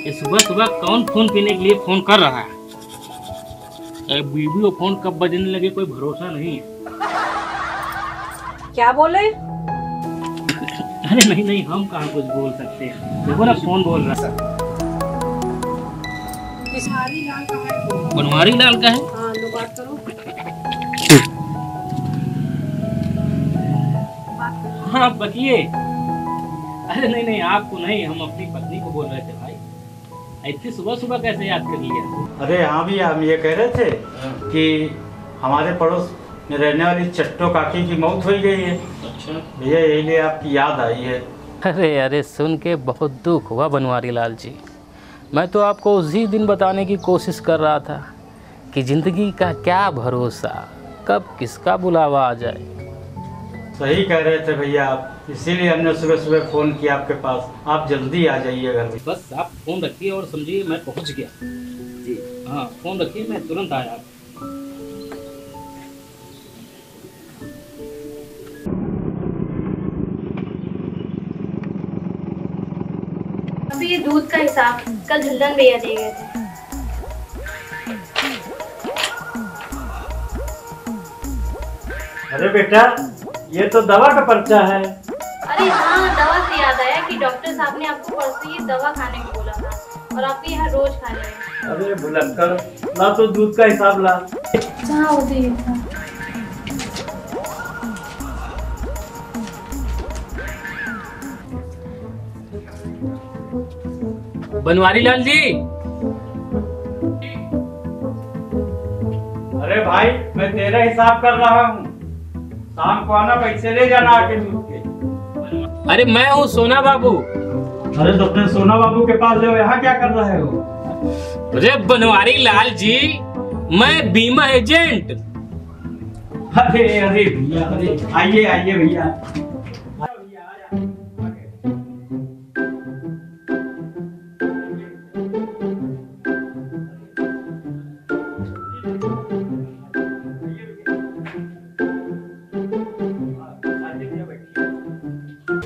कि सुबह सुबह कौन फोन पीने के लिए फोन कर रहा है। वीडियो फोन कब बजने लगे कोई भरोसा नहीं है। क्या बोले? अरे नहीं नहीं, हम कहाँ कुछ बोल सकते हैं। देखो ना फोन बोल रहा है। बनवारी लाल का है। बनवारी लाल का है। हाँ, लो बात करो। हाँ बताइए। अरे नहीं नहीं, आपको नहीं, हम अपनी पत्नी को बोल रहे थे भाई। इतनी सुबह सुबह कैसे याद कर लिया? अरे हाँ भैया, हम ये कह रहे थे कि हमारे पड़ोस में रहने वाली चट्टो काकी की मौत हो गई है। अच्छा भैया, यही लिए आपकी याद आई है। अरे अरे, सुन के बहुत दुख हुआ बनवारी लाल जी। मैं तो आपको उसी दिन बताने की कोशिश कर रहा था कि ज़िंदगी का क्या भरोसा, कब किसका बुलावा आ जाए। सही कह रहे थे भैया आप, इसीलिए हमने सुबह सुबह फ़ोन किया आपके पास। आप जल्दी आ जाइए घर में। बस आप फ़ोन रखिए और समझिए मैं पहुंच गया जी। हाँ फ़ोन रखिए, मैं तुरंत आया। अभी ये दूध का हिसाब कल झुल्लन भैया दे गए थे। अरे बेटा, ये तो दवा का पर्चा है। अरे हाँ, दवा से याद आया कि डॉक्टर साहब ने आपको परसों ये दवा खाने को बोला था और आपको यहाँ रोज खाने है। अरे भुलक्कड़, ला तो दूध का हिसाब ला। हाँ वो दे था। बनवारी लाल जी। अरे भाई, मैं तेरा हिसाब कर रहा हूँ। शाम को आना, पैसे ले जाना आके दूध के। अरे मैं हूँ सोना बाबू। अरे तो अपने सोना बाबू के पास जाओ, यहाँ क्या कर रहे हो? अरे बनवारी लाल जी, मैं बीमा एजेंट। अरे अरे भैया, अरे आइए आइए भैया।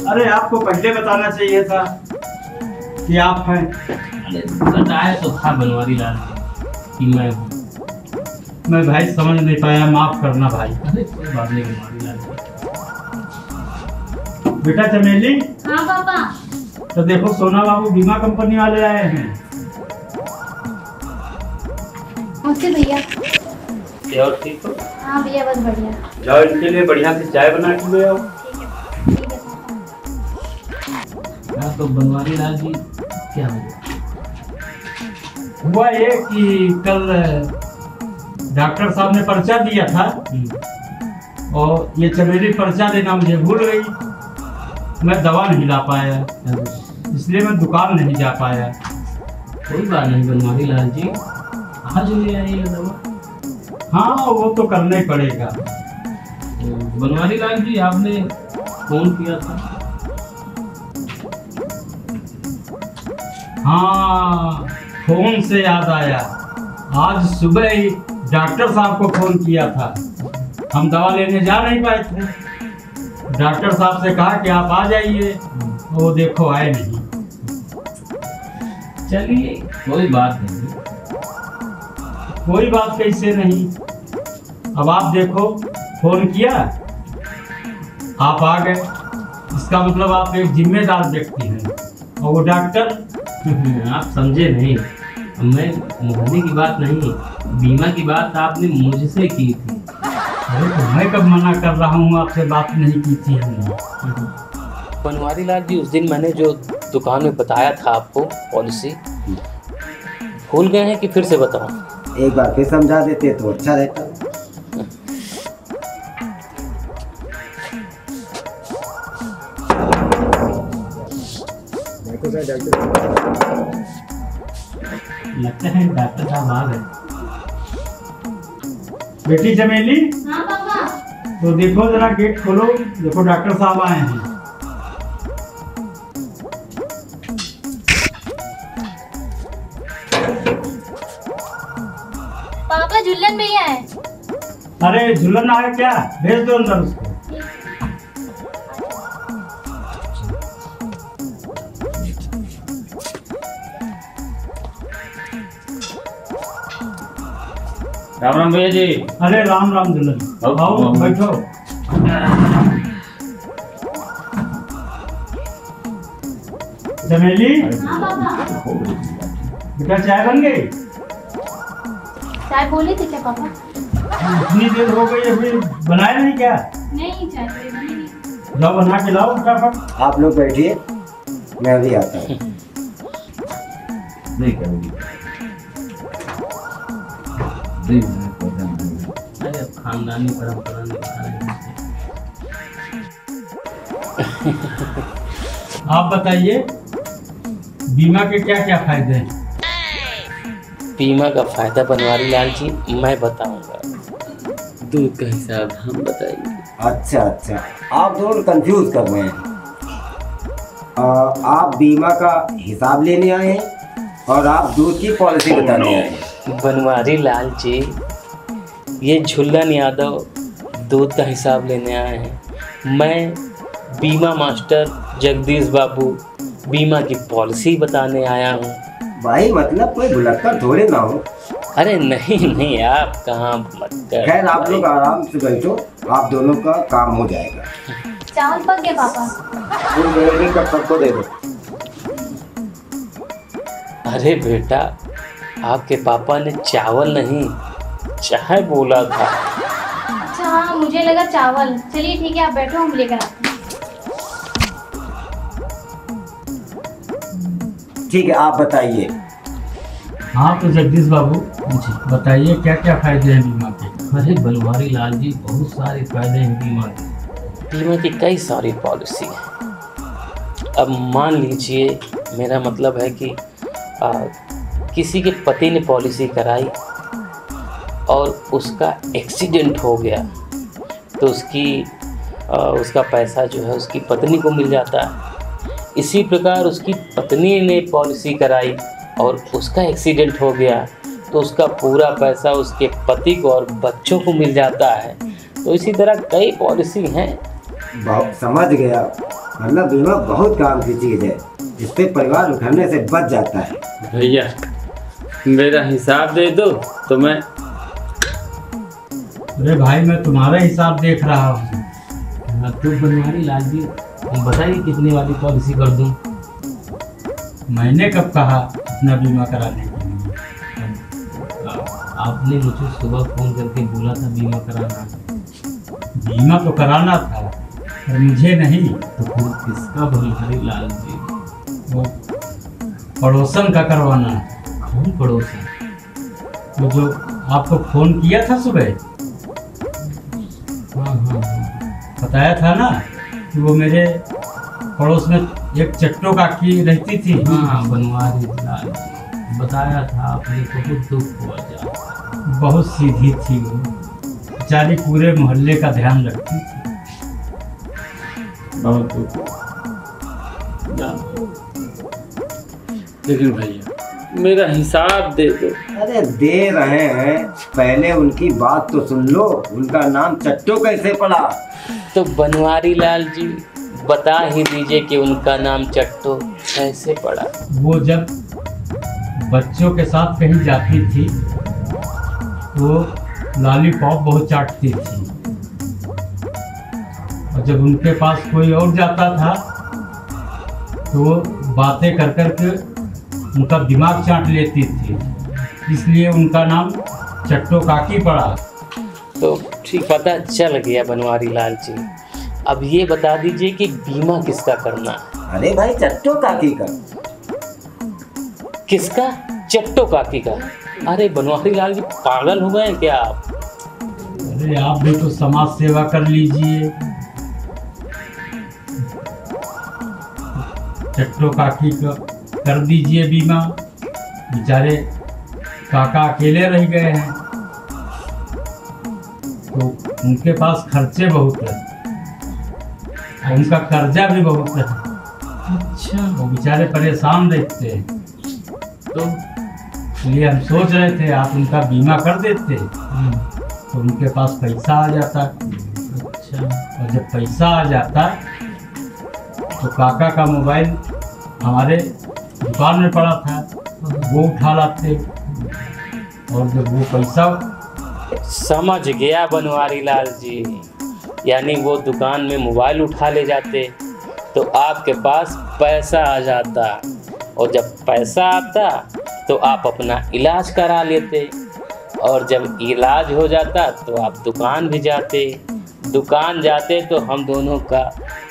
अरे आपको पहले बताना चाहिए था कि आप हैं। अरे बताया तो था बनवारी लाल कि मैं हूँ। मैं भाई समझ नहीं पाया, माफ करना भाई। अरे कोई बात नहीं बनवारी लाल जी। बेटा चमेली, हाँ पापा। तो देखो सोना बाबू बीमा कंपनी वाले आए हैं। नमस्ते भैया। क्या और ठीक हो? हाँ भैया, बस बढ़िया। जाओ, इनके लिए बढ़िया से चाय बना के ले आओ। ठीक है पापा। हाँ तो बनवारी लाल जी, क्या हुआ ये कि कल डॉक्टर साहब ने पर्चा दिया था और ये चमेली पर्चा देना मुझे भूल गई। मैं दवा नहीं ला पाया, इसलिए मैं दुकान नहीं जा पाया। कोई बात नहीं बनवारी लाल जी, आज ले आइए दवा। हाँ, वो तो करना ही पड़ेगा। तो बनवारी लाल जी, आपने फोन किया था। हाँ, फोन से याद आया, आज सुबह ही डॉक्टर साहब को फोन किया था। हम दवा लेने जा नहीं पाए थे। डॉक्टर साहब से कहा कि आप आ जाइए, वो देखो आए नहीं। चलिए कोई बात नहीं। कोई बात कैसे नहीं, अब आप देखो, फोन किया, आप आ गए, इसका मतलब आप एक जिम्मेदार व्यक्ति हैं। और वो डॉक्टर आप समझे नहीं, मैं मोहल्ले की बात नहीं, बीमा की बात आपने मुझसे की थी। अरे तो मैं कब मना कर रहा हूँ, आपसे बात नहीं की थी हमने। बनवारी लाल जी, उस दिन मैंने जो दुकान में बताया था आपको पॉलिसी, भूल गए हैं कि फिर से बताऊं? एक बार फिर समझा देते तो अच्छा रहता। लगता है डॉक्टर साहब आ गए। बेटी चमेली, हाँ पापा। तो देखो जरा गेट खोलो, देखो डॉक्टर साहब आए हैं। पापा झुल्लन भैया है। अरे झुलन आ गया क्या? भेज दो अंदर उसको। राम राम भैया जी। अरे राम राम दुल्हन, आओ बैठो। चमेली, हाँ पापा। बेटा चाय बन गई? चाय बोली थी क्या पापा? इतनी देर हो गई अभी बनाया नहीं क्या? नहीं, चाय तो बनी नहीं। जाओ बना के लाओ फटाफट। आप लोग बैठिए, मैं भी आता हूँ। नहीं करूँगी। अरे खानदानी परंपरा निभा रहे हैं। आप बताइए, बीमा के क्या क्या फायदे हैं? बीमा का फायदा बनवारी लाल जी मैं बताऊंगा। दूध का हिसाब हम बताएंगे। अच्छा अच्छा, आप दोनों कंफ्यूज कर रहे हैं। आप बीमा का हिसाब लेने आए हैं और आप दूध की पॉलिसी बताने आए हैं। बनवारी लाल जी, ये झुल्लन यादव दूध का हिसाब लेने आए हैं। मैं बीमा मास्टर जगदीश बाबू बीमा की पॉलिसी बताने आया हूँ। भाई मतलब कोई भुलक्कड़ थोड़े ना हो। अरे नहीं नहीं, आप कहाँ भुलक्कड़। खैर आप लोग आराम से बैठो, आप दोनों का काम हो जाएगा। चावल पक गया पापा? फिर मेरे कप सबको दे दो। अरे बेटा, आपके पापा ने चावल नहीं चाय बोला था। अच्छा हाँ, मुझे लगा चावल। चलिए ठीक है, आप बैठो, हम लेकर आते हैं। ठीक है, आप बताइए। हाँ तो जगदीश बाबू बताइए क्या क्या फायदे हैं बीमा के? अरे बनवारी लाल जी, बहुत सारे फायदे हैं बीमा के। बीमा की कई सारी पॉलिसी है। अब मान लीजिए, मेरा मतलब है कि किसी के पति ने पॉलिसी कराई और उसका एक्सीडेंट हो गया तो उसका पैसा जो है उसकी पत्नी को मिल जाता है। इसी प्रकार उसकी पत्नी ने पॉलिसी कराई और उसका एक्सीडेंट हो गया तो उसका पूरा पैसा उसके पति को और बच्चों को मिल जाता है। तो इसी तरह कई पॉलिसी हैं। बहुत समझ गया, मतलब बीमा बहुत काम की चीज़ है, इससे परिवार उखड़ने से बच जाता है। भैया मेरा हिसाब दे दो तो मैं। अरे भाई मैं तुम्हारा हिसाब देख रहा हूँ। तो बनवारी लाल जी, बताइए कितने वाली पॉलिसी कर दूं? मैंने कब कहा अपना बीमा कराने के लिए? आपने मुझे सुबह फ़ोन करके बोला था बीमा कराना। बीमा तो कराना था पर मुझे नहीं, तो फिर किसका बनवारी लाल जी? वो पड़ोसन का करवाना है। कौन पड़ोसन? वो जो आपको फ़ोन किया था सुबह, हाँ हाँ हाँ, बताया था ना कि वो मेरे पड़ोस में एक चट्टो काकी रहती थी। हाँ बनवारी लाल जी, बताया था आपने। बहुत दुख हुआ जा। बहुत सीधी थी वो, बेचारी पूरे मोहल्ले का ध्यान रखती थी। बहुत लेकिन भैया मेरा हिसाब दे दो। अरे दे रहे हैं, पहले उनकी बात तो सुन लो। उनका नाम चट्टो कैसे पड़ा? तो बनवारी लाल जी बता ही दीजिए कि उनका नाम चट्टो कैसे पड़ा। वो जब बच्चों के साथ कहीं जाती थी तो लॉलीपॉप बहुत चाटती थी, और जब उनके पास कोई और जाता था तो वो बातें कर कर के उनका दिमाग चाट लेती थी, इसलिए उनका नाम चट्टो काकी पड़ा। तो ठीक पता चल गया बनवारी लाल जी। अब ये बता दीजिए कि बीमा किसका करना है? अरे भाई चट्टो काकी का। किसका? चट्टो काकी का? अरे बनवारी लाल जी पागल हो गए हैं क्या आप? अरे आप भी तो समाज सेवा कर लीजिए। चट्टो काकी का कर दीजिए बीमा, बेचारे काका अकेले रह गए हैं तो उनके पास खर्चे बहुत हैं और उनका कर्जा भी बहुत है। अच्छा, वो बेचारे परेशान रहते हैं, तो इसलिए हम सोच रहे थे आप उनका बीमा कर देते तो उनके पास पैसा आ जाता। अच्छा, और जब पैसा आ जाता तो काका का मोबाइल हमारे दुकान में पड़ा था, वो उठा लाते, और जब वो पैसा समझ गया बनवारी लाल जी, यानी वो दुकान में मोबाइल उठा ले जाते तो आपके पास पैसा आ जाता, और जब पैसा आता तो आप अपना इलाज करा लेते, और जब इलाज हो जाता तो आप दुकान भी जाते, दुकान जाते तो हम दोनों का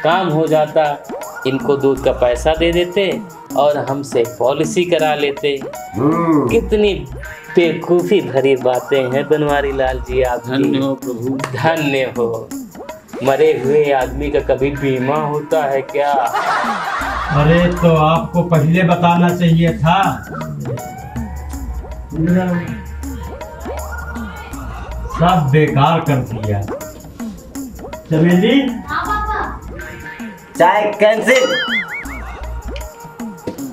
काम हो जाता, इनको दूध का पैसा दे देते और हमसे पॉलिसी करा लेते। कितनी बेवकूफ़ी भरी बातें हैं बनवारी लाल जी आपकी। धन्य हो प्रभु, धन्य हो। मरे हुए आदमी का कभी बीमा होता है क्या? अरे तो आपको पहले बताना चाहिए था। सब बेकार कर दिया। चमेली हाँ पापा, चाय कैंसिल।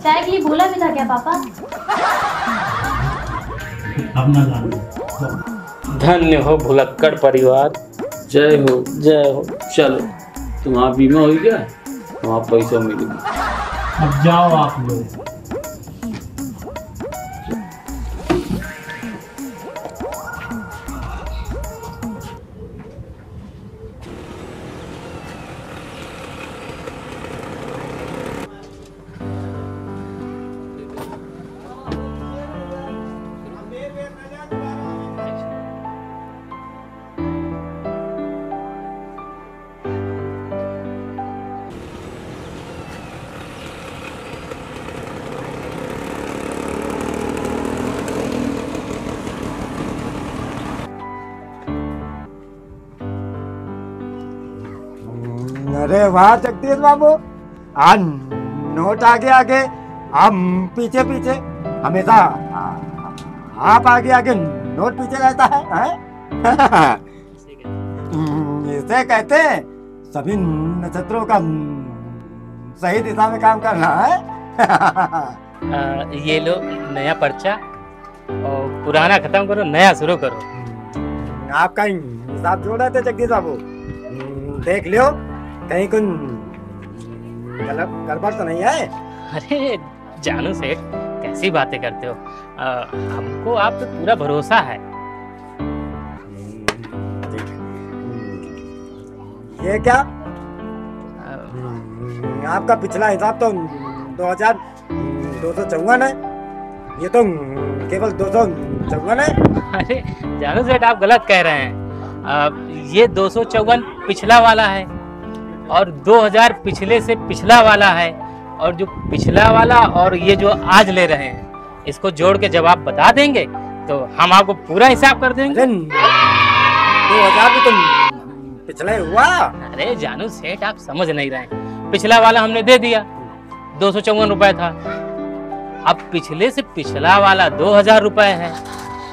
चाय के लिए बोला भी था क्या पापा? अब ना लाना। धन्य हो भुलक्कड़ परिवार, जय हो। जय हो। चलो तुम्हारा बीमा हो गया, तुम्हारा पैसा मिलेगा। अब जाओ आप लोग। अरे वाह जगदीश बाबू, आज नोट आगे आगे, हम पीछे पीछे, हमेशा आप आगे आगे नोट पीछे रहता है? इसे कहते हैं सभी नक्षत्रों का सही दिशा में काम करना है। ये लो नया पर्चा, और पुराना खत्म करो, नया शुरू करो। आपका हिसाब जोड़ रहे थे जगदीश बाबू, देख लियो कहीं कुछ गड़बड़ तो नहीं है। अरे जानू सेठ, कैसी बातें करते हो? हमको आप पे पूरा भरोसा है। ये क्या? आपका पिछला हिसाब तो 2254 है, ये तो केवल 254 है। अरे जानू सेठ, आप गलत कह रहे हैं। ये 254 पिछला वाला है, और 2000 पिछले से पिछला वाला है, और जो पिछला वाला और ये जो आज ले रहे हैं, इसको जोड़ के जब आप बता देंगे तो हम आपको पूरा हिसाब कर देंगे। 2000 भी तो पिछले हुआ। अरे जानू सेठ, आप समझ नहीं रहे हैं। पिछला वाला हमने दे दिया, 254 रुपए था। अब पिछले से पिछला वाला 2000 रुपए है,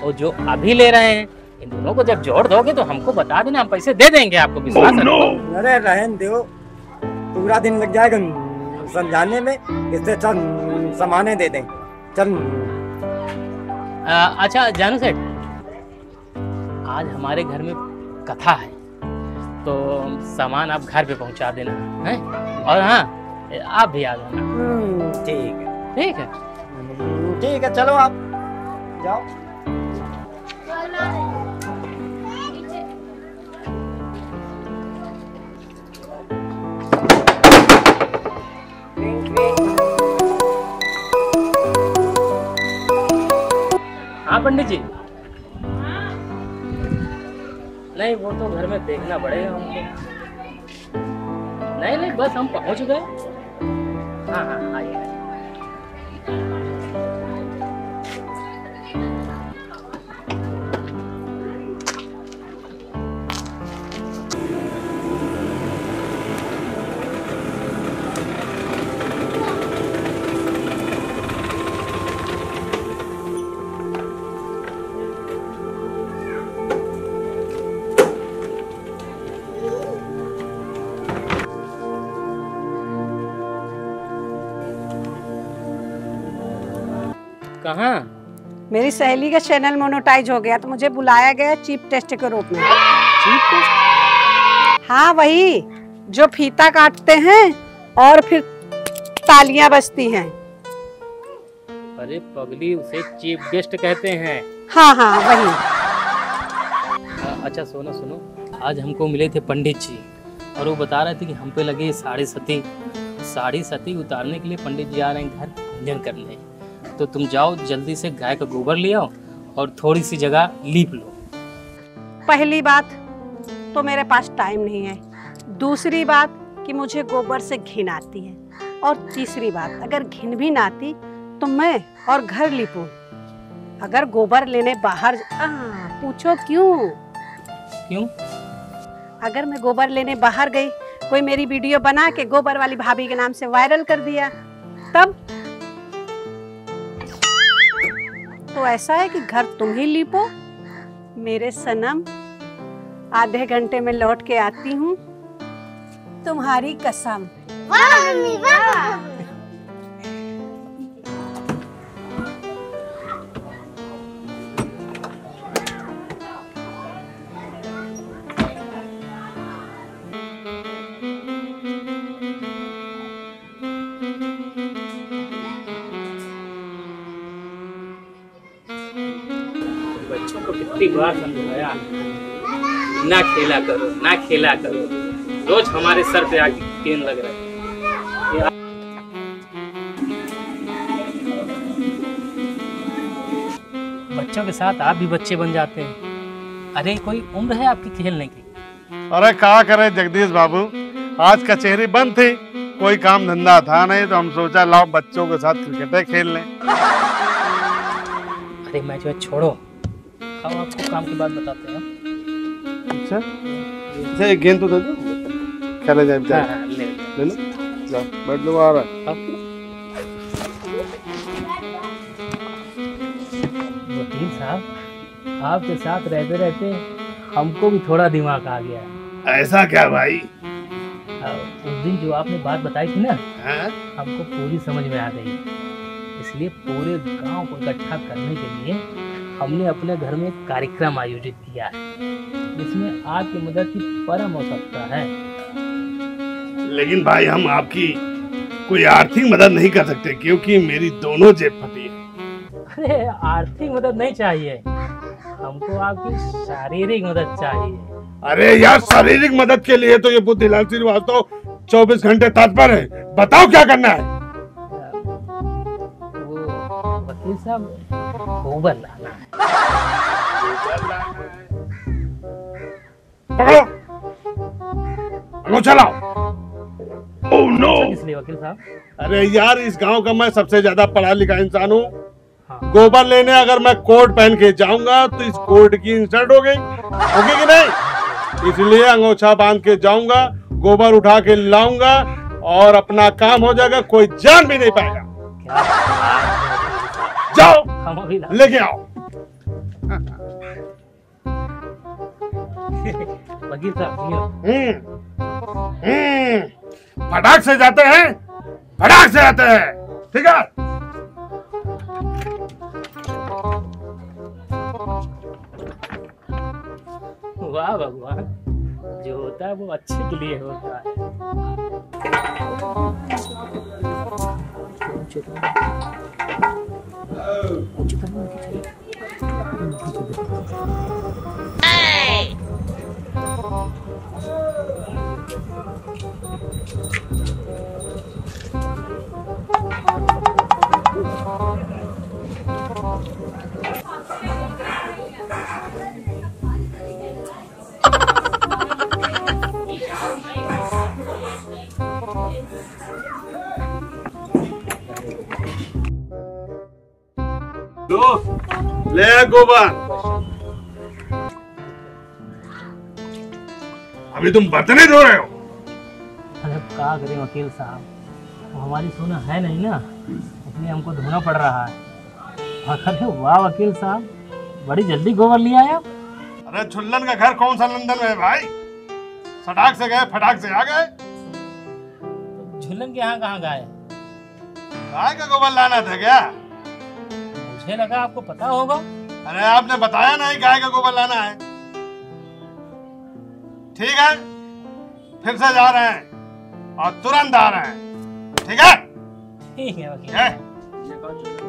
और जो अभी ले रहे हैं, इन दोनों को जब जोड़ दोगे तो हमको बता देना, हम पैसे दे देंगे आपको, विश्वास रखो। अरे रहन दो, पूरा दिन लग जाएगा समझाने में, इससे चल सामाने दे दें। चल। अच्छा जानू सेठ, आज हमारे घर में कथा है, तो सामान आप घर पे पहुंचा देना है, और हाँ आप भी आ जाना। ठीक है। ठीक है, ठीक है, चलो आप जाओ। हाँ पंडित जी। नहीं, वो तो घर में देखना पड़ेगा हमको। नहीं नहीं, बस हम पहुंच गए। हाँ हाँ आइए। कहाँ? मेरी सहेली का चैनल मोनेटाइज हो गया तो मुझे बुलाया गया चीफ टेस्ट के रूप में। Chief test? हाँ, वही जो फीता काटते हैं और फिर तालियां बजती हैं। अरे पगली, उसे चीफ गेस्ट कहते हैं। हाँ हाँ वही। अच्छा सुनो सुनो, आज हमको मिले थे पंडित जी और वो बता रहे थे कि हम पे लगे साड़ी सती उतारने के लिए पंडित जी आ रहे हैं घर पूजन करने। तो तुम जाओ जल्दी से गाय का गोबर ले आओ और थोड़ी सी जगह लीप लो। पहली बात तो मेरे पास टाइम नहीं है, दूसरी बात कि मुझे गोबर से घिन आती है, और तीसरी बात अगर घिन भी ना आती तो मैं और घर लीपूं। अगर गोबर लेने बाहर पूछो क्यों? अगर मैं गोबर लेने बाहर गई, कोई मेरी वीडियो बना के गोबर वाली भाभी के नाम से वायरल कर दिया, तब तो ऐसा है कि घर तुम ही लीपो। मेरे सनम, आधे घंटे में लौट के आती हूँ, तुम्हारी कसम। वाह मम्मी वाह। बच्चों को कितनी बार समझाया, ना खेला करो, रोज हमारे सर पे आके केन लग रहा है। बच्चों के साथ आप भी बच्चे बन जाते हैं। अरे कोई उम्र है आपकी खेलने की? अरे क्या करे जगदीश बाबू, आज कचहरी बंद थी, कोई काम धंधा था नहीं, तो हम सोचा लाओ बच्चों के साथ क्रिकेट खेल लें। अरे मैच में छोड़ो, अब आपको काम की बात बताते हैं। अच्छा एक गेंद तो दे दो, खेला जाए बेचारा। ले लो, जाओ बैठ लो। आ रहा है वकील साहब, आपके साथ रहते रहते हमको भी थोड़ा दिमाग आ गया है। ऐसा क्या भाई? उस दिन जो आपने बात बताई थी ना, हमको पूरी समझ में आ गई। इसलिए पूरे गांव को इकट्ठा करने के लिए हमने अपने घर में एक कार्यक्रम आयोजित किया है, जिसमें आपकी मदद की परम आवश्यकता है। लेकिन भाई हम आपकी कोई आर्थिक मदद नहीं कर सकते, क्योंकि मेरी दोनों जेब फटी है। अरे आर्थिक मदद नहीं चाहिए, हमको आपकी शारीरिक मदद चाहिए। अरे यार शारीरिक मदद के लिए तो ये बुद्धिलाल श्रीवास्तव 24 घंटे तत्पर है। बताओ क्या करना है? वो वकील साहब, गोबर लाना है। पकड़ो, चलाओ। Oh no! इसलिए वकील साहब, अरे यार इस गांव का मैं सबसे ज्यादा पढ़ा लिखा इंसान हूँ। हाँ। गोबर लेने अगर मैं कोट पहन के जाऊंगा तो इस कोट की इंसल्ट होगी कि नहीं? इसलिए अंगोछा बांध के जाऊंगा, गोबर उठा के लाऊंगा और अपना काम हो जाएगा, कोई जान भी नहीं पाएगा। जाओ हम अभी लेके आओ। वकील साहब, फटाक से जाते हैं, फटाक से आते हैं, ठीक है? वाह भगवान, जो होता है वो अच्छे के लिए होता है। ले गोबर। अभी तुम बर्तन ही धो रहे हो? अरे क्या करें वकील साहब, वो हमारी सोना है नहीं ना, इसलिए हमको धोना पड़ रहा है। अरे वाह वकील साहब, बड़ी जल्दी गोबर लिया है आप। अरे छुल्लन का घर कौन सा लंदन में है भाई? सटाक से गए, फटाक से आ गए। झुल्लन के यहाँ कहाँ गए? गाय का गोबर लाना था क्या? मुझे लगा आपको पता होगा। अरे आपने बताया नहीं गाय का गोबर लाना है। ठीक है, फिर से जा रहे हैं और तुरंत आ रहे हैं। ठीक है? ठीक है वकील।